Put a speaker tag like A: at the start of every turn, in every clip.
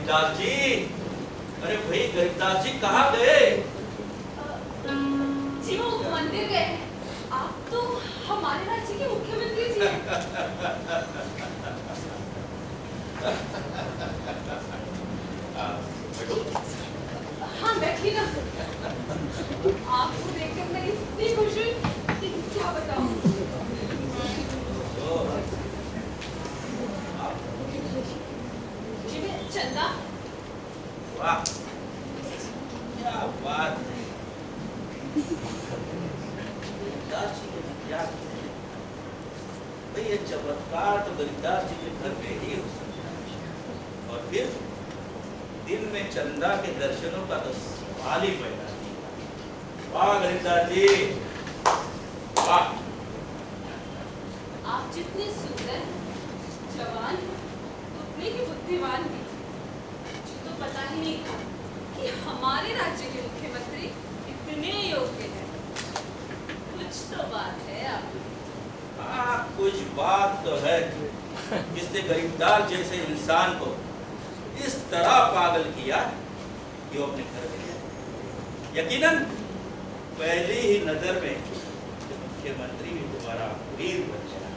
A: गरीबदास जी, अरे भाई गरीबदास जी कहाँ गए?
B: जी वो मंदिर गए हैं। आप तो हमारे राज्य के मुख्यमंत्री जी हैं। हाँ बैठिए ना। आपको देखकर मैं इतनी खुश हुई कि क्या बताऊं। जी मैं चंदा।
A: वाह क्या बात है। भाई ये चमत्कार तो गरीबदास जी के घर में ही हो सकता है। और फिर दिन में चंदा के दर्शनों का तो सवाल ही पैदा नहीं। वाह गरीबदास जी वाह।
B: आप जितने सुंदर जवान उतने ही बुद्धिमान भी। मुझे तो पता ही नहीं था कि हमारे राज्य के मुख्यमंत्री इतने योग्य हैं। कुछ तो बात है आप।
A: हाँ कुछ बात तो है जिसने गरीबदास जैसे इंसान को इस तरह पागल किया कि वो अपने घर में गया। यकीनन पहली ही नजर में मुख्यमंत्री भी तुम्हारा वीर बन गया।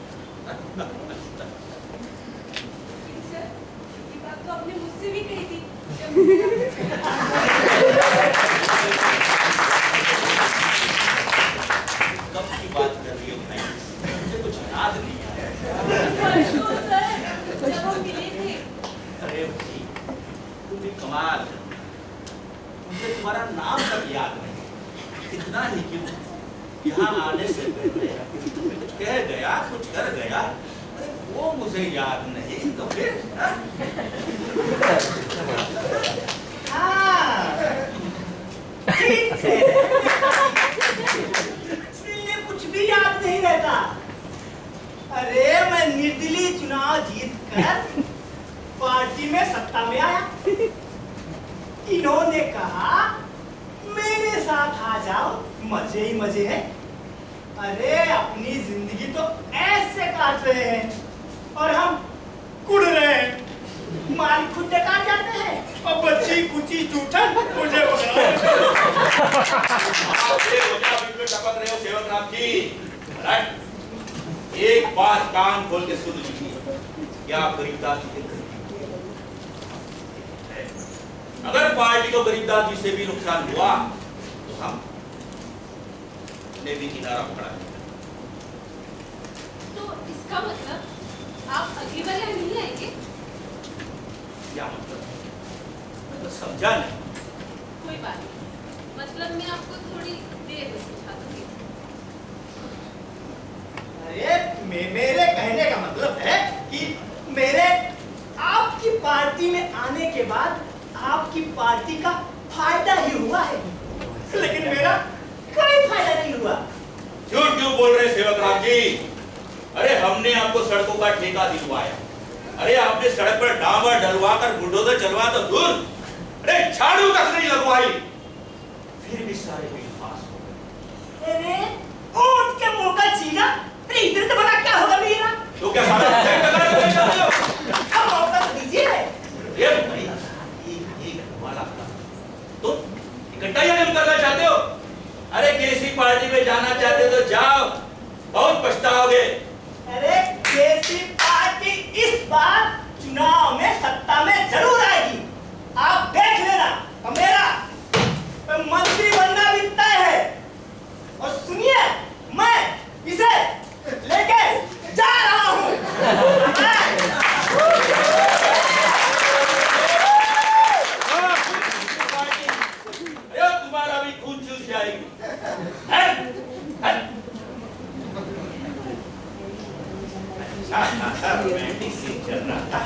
B: सर ये बात तो आपने मुझसे भी कही थी।
A: कब की बात कर रही हो भाई? मुझे कुछ याद नहीं आया।
B: सर जब हम मिले थे।
A: अरे भाई तुम भी कमाल है। मुझे तुम्हारा नाम तक याद नहीं। इतना ही क्यों यहाँ आने से पहले कुछ कह गया कुछ कर गया, अरे वो मुझे याद नहीं तो फिर
C: इसलिए कुछ भी याद नहीं रहता। अरे मैं निर्दलीय चुनाव जीतकर पार्टी में सत्ता में आया। इन्होंने कहा मेरे साथ आ जाओ, मजे ही मजे हैं। अरे अपनी जिंदगी तो ऐसे काट रहे हैं और हम कुड़ रहे हैं। माल खुद काट जाते हैं और बच्ची कुची जूठन मुझे
A: टपक रहे हो सेवक राम जी। एक बात कान खोल के सुन लीजिए, क्या गरीबदास जी के अगर पार्टी को गरीबदास जी से भी नुकसान हुआ तो हम ने भी किनारा पकड़ा।
B: तो इसका मतलब आप अगली बार यहाँ नहीं आएंगे?
A: क्या मतलब? मैं तो समझा नहीं।
B: कोई बात नहीं, मतलब मैं आपको थोड़ी देर में समझा दूंगी।
C: अरे मेरे कहने का मतलब है कि मेरे आपकी पार्टी में आने के बाद आपकी पार्टी का फायदा ही हुआ है, लेकिन मेरा कोई फायदा नहीं हुआ।
A: झूठ क्यों बोल रहे सेवक राम जी? अरे हमने आपको सड़कों का ठेका दिलवाया। अरे आपने सड़क पर डामर डलवा कर बुलडोजर चलवा तो दूर, अरे झाड़ू तक नहीं लगवाई, फिर भी सारे बिल पास हो गए।
C: अरे ऊंट के मुंह का चीना, अरे इधर से बता क्या होगा मेरा?
A: तो क्या सारा
C: अब मौका तो दीजिए।
A: ये भाई एक वाला तुम इकट्ठा ही करना चाहते हो? अरे किसी पार्टी में जाना चाहते हो तो जाओ, बहुत पछताओगे।
C: अरे कैसी पार्टी इस बार चुनाव में सत्ता में जरूर आएगी, आप देख लेना। और मेरा मंत्री बनना भी तय है। और सुनिए, मैं इसे लेके जा रहा हूँ।
A: तुम्हारा भी खून चूस जाएगी। रोमांटिक सीन चल रहा था।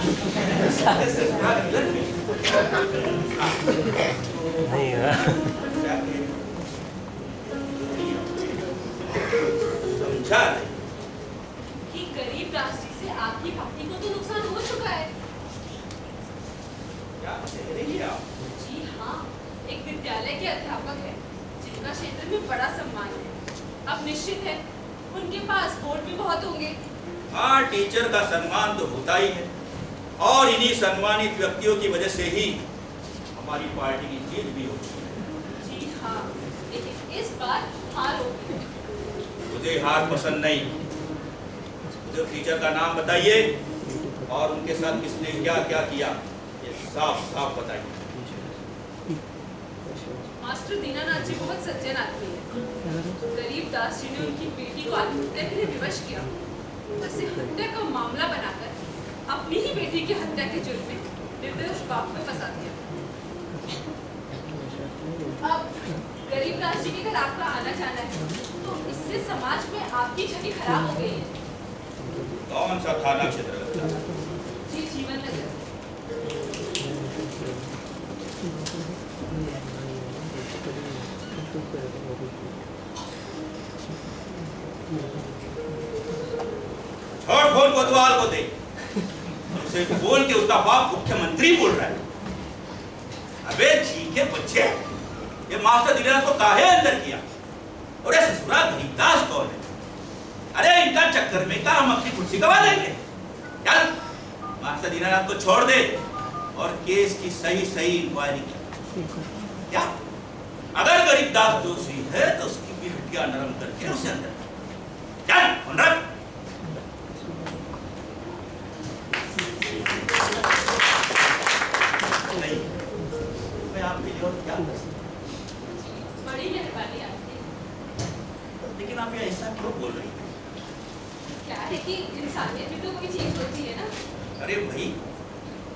A: समझा
B: कि गरीबदास जी से आपकी पार्टी को तो नुकसान हो चुका है।
A: क्या कह रही है आप?
B: जी हाँ, एक विद्यालय के अध्यापक है जिनका क्षेत्र में बड़ा सम्मान है। अब निश्चित है उनके पास वोट भी बहुत होंगे।
A: हाँ, टीचर का सम्मान तो होता ही है, और इन्हीं सम्मानित व्यक्तियों की वजह से ही हमारी पार्टी की जीत भी होती है।
B: जी हाँ, लेकिन इस बार हार होगी।
A: मुझे हार पसंद नहीं। मुझे टीचर का नाम बताइए और उनके साथ किसने क्या क्या किया, ये साफ साफ बताइए।
B: मास्टर दीनानाथ जी बहुत सज्जन आदमी है। गरीब दास जी ने उनकी बेटी को आत्महत्या के लिए विवश किया, उसे हत्या का मामला बनाकर अपनी ही बेटी की हत्या के जुर्म में निर्दोष बाप में फंसा दिया। अब गरीब दास जी के घर आपका आना जाना है, तो इससे समाज में आपकी छवि खराब हो गई है।
A: कौन सा थाना क्षेत्र लगता है?
B: जी जीवन नगर।
A: छोड़ फोन कोतवाल को दे, उसे बोल के उसका बाप मुख्यमंत्री बोल रहा है। अबे ठीक है बच्चे, ये मास्टर दीनानाथ को काहे अंदर किया? और ये ससुरा गरीबदास कौन है? अरे इनका चक्कर में का हम अपनी कुर्सी गवा लेंगे। चल मास्टर दीनानाथ को छोड़ दे और केस की सही सही इंक्वायरी कर। क्या अगर गरीबदास दोषी है तो उसकी भी हड्डियां नरम करके उसे अंदर चल फोन रख। नहीं मैं आपके लिए और क्या कर सकता हूं?
B: बड़ी मेहरबानी आपकी।
A: लेकिन आप ये ऐसा क्यों बोल रही हैं?
B: क्या है कि इंसानियत भी तो कोई चीज होती है ना।
A: अरे भाई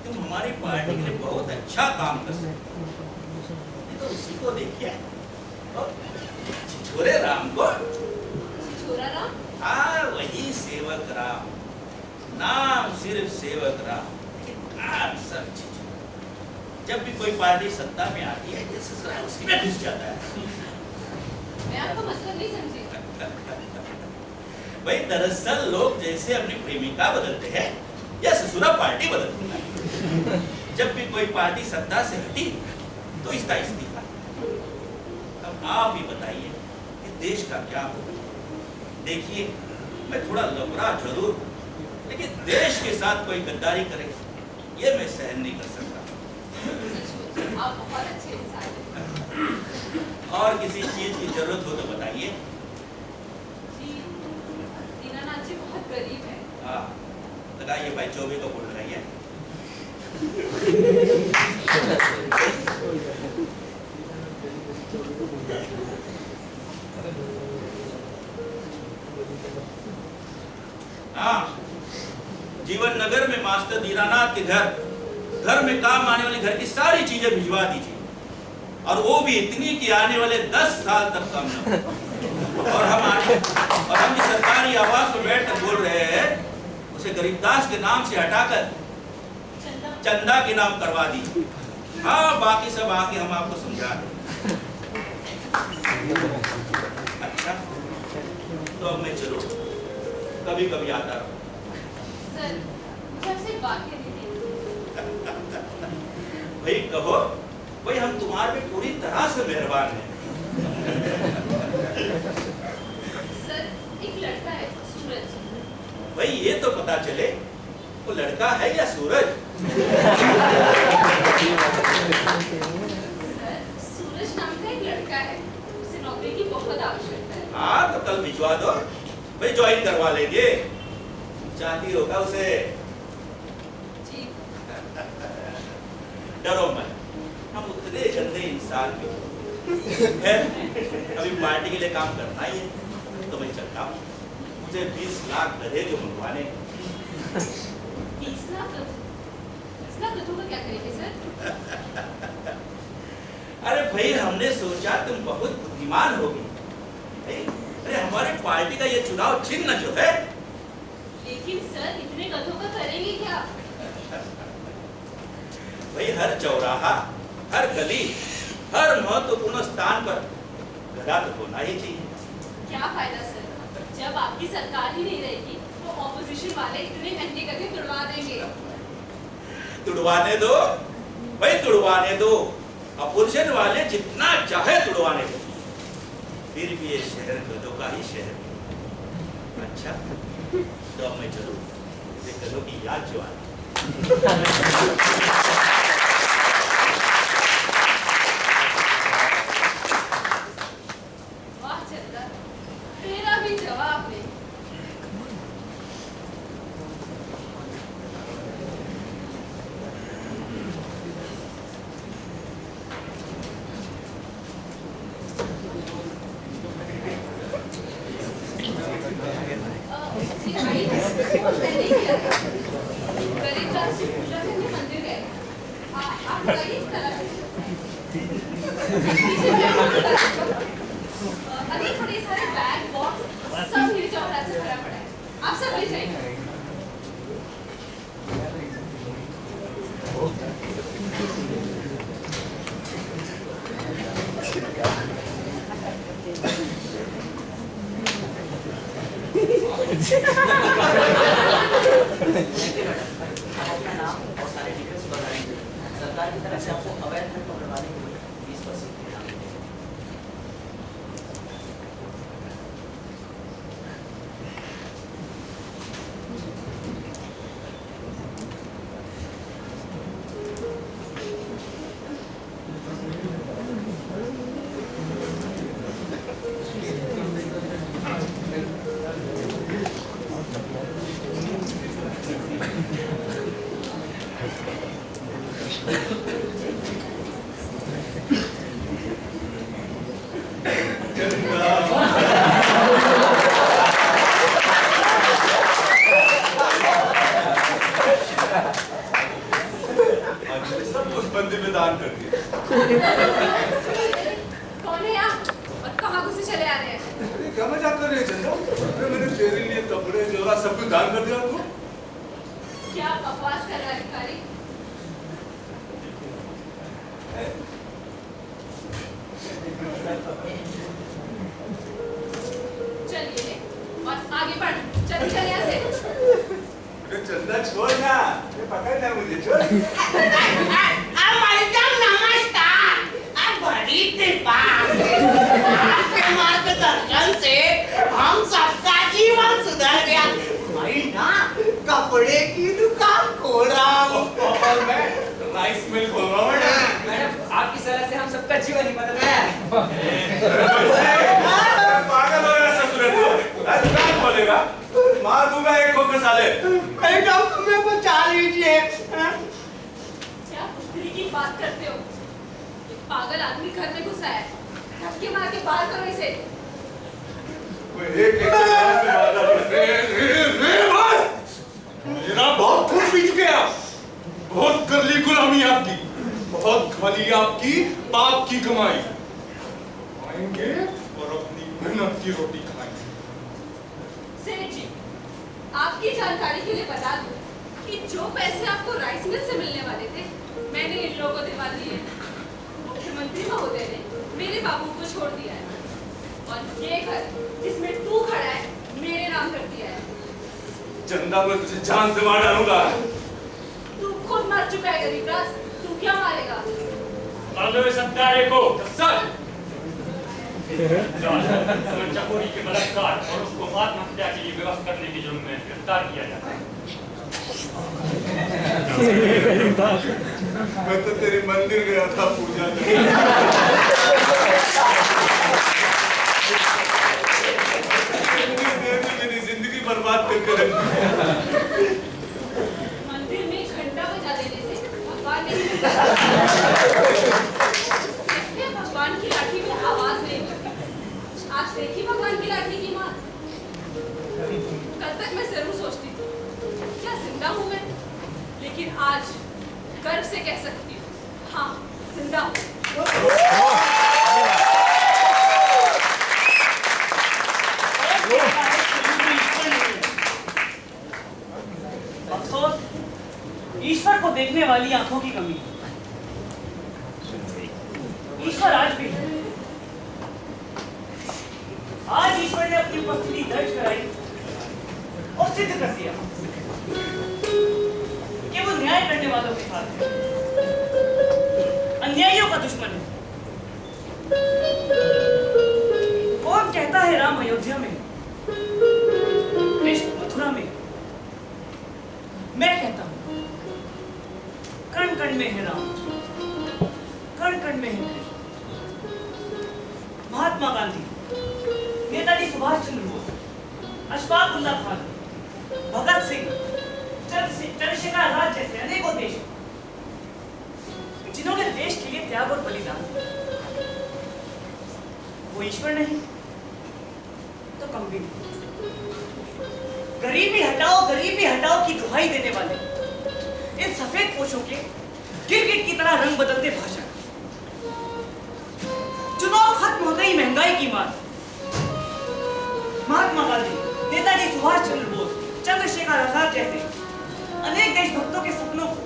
A: तुम हमारी पार्टी के लिए बहुत अच्छा काम कर सकते हो, तो उसी को देखिए। छोरे राम को,
B: छोरा राम?
A: हाँ वही सेवक राम, नाम सिर्फ सेवक राम, लेकिन काम सब चीज। जब भी कोई पार्टी सत्ता में आती है जैसे उसी में घुस जाता है।
B: मैं आपका मतलब नहीं समझी।
A: भाई दरअसल लोग जैसे अपनी प्रेमिका बदलते हैं या ससुरा पार्टी बदलती है। जब भी कोई पार्टी सत्ता से हटी तो इसका इस्तीफा। अब आप ही बताइए कि देश का क्या होगा? देखिए मैं थोड़ा लबरा जरूर, लेकिन देश के साथ कोई गद्दारी करे ये मैं सहन नहीं कर सकता।
B: आप बहुत अच्छे इंसान हैं।
A: और किसी चीज की जरूरत हो तो बताइए।
B: जी दीनानाथ जी बहुत गरीब है।
A: हाँ लगाइए भाई, 24 का बोर्ड लगाइए। हाँ जीवन नगर में मास्टर दीनानाथ के घर में काम आने वाली घर की सारी चीजें भिजवा दीजिए, और वो भी इतनी कि आने वाले 10 साल तक कम न हो। और हम जिस सरकारी आवास में बैठ कर बोल रहे हैं उसे गरीबदास के नाम से हटाकर चंदा के नाम करवा दी। हाँ बाकी सब आके हम आपको समझा दें। अच्छा तो अब मैं चलो, कभी कभी आता रहूं।
B: सर मुझे आपसे बात करनी थी।
A: भाई कहो, भाई हम तुम्हारे पे पूरी तरह से मेहरबान हैं।
B: सर एक लड़का है सूरज।
A: भाई ये तो पता चले वो लड़का है या सूरज?
B: सर सूरज नाम का एक लड़का है, उसे नौकरी की बहुत आवश्यकता है।
A: हाँ तो कल भिजवा दो, भाई ज्वाइन करवा लेंगे। चाहती होगा उसे?
B: जी
A: डरो मत, हम उतने गंदे इंसान क्यों हैं। अभी पार्टी के लिए काम करना ही है तो मैं चलता हूँ। मुझे 20 लाख गधे जो मंगवाने।
B: 20 लाख गधों का क्या करेंगे सर?
A: अरे भाई हमने सोचा तुम बहुत बुद्धिमान होगी। अरे हमारे पार्टी का ये चुनाव चिन्ह जो है।
B: लेकिन सर इतने गधों का करेंगे क्या?
A: भाई हर चौराहा, हर गली, हर महत्वपूर्ण स्थान पर गधा तो होना ही चाहिए।
B: क्या फायदा सर, जब आपकी सरकार ही नहीं रहेगी तो ऑपोजिशन वाले इतने घंटे गधे तुड़वा देंगे।
A: तुड़वाने दो भाई, तुड़वाने दो। अपोजिशन वाले जितना चाहे तुड़वाने दो, फिर भी ये शहर गधों का ही शहर है। अच्छा तो अब मैं चलूं, गधों की याद जो आई।
B: वाह चंदा, तेरा भी जवाब नहीं। जी आई, मैंने किया था। गरीबदास जी पूजा करने मंदिर गए। आप बताइए इस तरह से। अरे थोड़े सारे बैग बॉक्स सब मेरे चौराहे से भरा पड़ा है। आप सब ले जाइए।
D: अपना नाम और सारे डिटेल्स बताएंगे। सरकार की तरफ से आपको अवैध धन पकड़वाने के लिए 20% की इनाम मिलेगा।
E: सब कुछ बंदी में दान कर दिया।
B: कौन है आप और कहाँ घुसे चले आ रहे हैं?
E: अरे क्या मजाक कर रही है चंदा? अरे मैंने तेरे लिए कपड़े जोरा सब कुछ दान कर दिया आपको।
B: क्या बकवास कर रहा है भिखारी? चलिए और आगे बढ़। चल चल यहाँ से।
E: अरे चंदा छोड़ ना, ये पकड़ ना मुझे, छोड़।
C: मैडम नमस्कार। बड़ी कृपा, आपके मार्गदर्शन से हम सबका जीवन सुधर गया। मैं ना कपड़े की दुकान खोल रहा हूँ।
E: और मैं राइस मिल खोल रहा हूँ।
D: मैडम, आपकी सलाह से हम सबका जीवन ही बदल गया।
E: पागल हो गया ससुर तू। आज क्या बोलेगा? मार दूंगा एक को साले।
C: मैडम तुम्हें बचा लीजिए।
B: क्या पुत्री की बात करते हो? ये पागल आदमी घर में घुसा है। धक्के मार के बाहर करो इसे।
E: एक मेरा बहुत खून पी चुके आप। बहुत कर ली गुलामी आपकी, बहुत खली आपकी पाप की कमाई। आएंगे और अपनी मेहनत की रोटी खाएंगे।
B: सेठ जी, आपकी जानकारी के लिए बता दूं कि जो पैसे आपको राइस मिल से मिलने वाले थे, मैंने इन लोगों को दिलवा दिए। मुख्यमंत्री महोदय ने मेरे बाबू को छोड़ दिया है और ये घर जिसमें तू खड़ा है मेरे नाम कर दिया है।
E: चंदा मैं तुझे जान से मार डालूंगा।
B: तू खुद मर चुका है गरीबदास, तू क्या मारेगा?
F: कर दो इस हत्यारे को सर। चकोरी के बलात्कार और उसको आत्महत्या के लिए विवश करने के जुर्म में गिरफ्तार किया जाता है।
E: मैं तो तेरे मंदिर गया था पूजा करने। मेरी जिंदगी बर्बाद करके रख दी।
B: मंदिर में घंटा बजा देने से भगवान नहीं मिलता। इसलिए भगवान की लाठी में आवाज नहीं होती। आज देखी भगवान की लाठी की मार। कल तक मैं जरूर सोचती थी क्या जिंदा हूं मैं, लेकिन आज गर्व से कह सकती हूँ हाँ जिंदा हूँ।
G: अफसोस ईश्वर को देखने वाली आंखों की कमी। ईश्वर आज भी है। आज ईश्वर ने अपनी उपस्थिति दर्ज कराई और सिद्ध कर दिया कि वो न्याय करने वालों के साथ है, अन्यायियों का दुश्मन है। कौन कहता है राम अयोध्या में, कृष्ण मथुरा में? मैं कहता हूं में है राम, कण कण में है कृष्ण। महात्मा गांधी, नेताजी सुभाष चंद्र बोस, अशफाक उल्लाह खान, भगत सिंह, चंद्रशेखर आजाद जैसे अनेकों देश जिन्होंने देश के लिए त्याग और बलिदान दिया, वो ईश्वर नहीं तो कम भी नहीं। गरीबी हटाओ की दुहाई देने वाले इन सफेद पोशों के गिरगिट की तरह रंग बदलते भाषण, चुनाव खत्म होते ही महंगाई की मार। महात्मा गांधी, नेताजी सुभाष चंद्र बोस, चंद्रशेखर आजाद जैसे अनेक देशभक्तों के सपनों को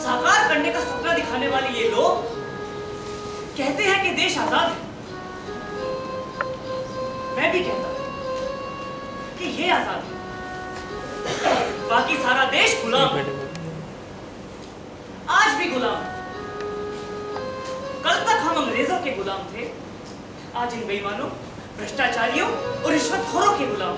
G: साकार करने का सपना दिखाने वाले ये लोग कहते हैं कि देश आजाद है। मैं भी कहता हूं कि ये आजाद है, बाकी सारा देश गुलाम है, आज भी गुलाम। कल तक हम अंग्रेजों के गुलाम थे, आज इन बेईमानों, भ्रष्टाचारियों और रिश्वतखोरों के गुलाम,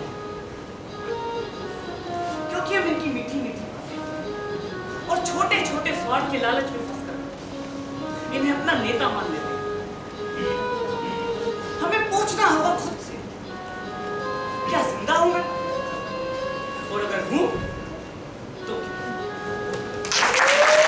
G: क्योंकि हम इनकी मीठी मीठी बातें और छोटे छोटे स्वार्थ के लालच में फंसकर इन्हें अपना नेता मान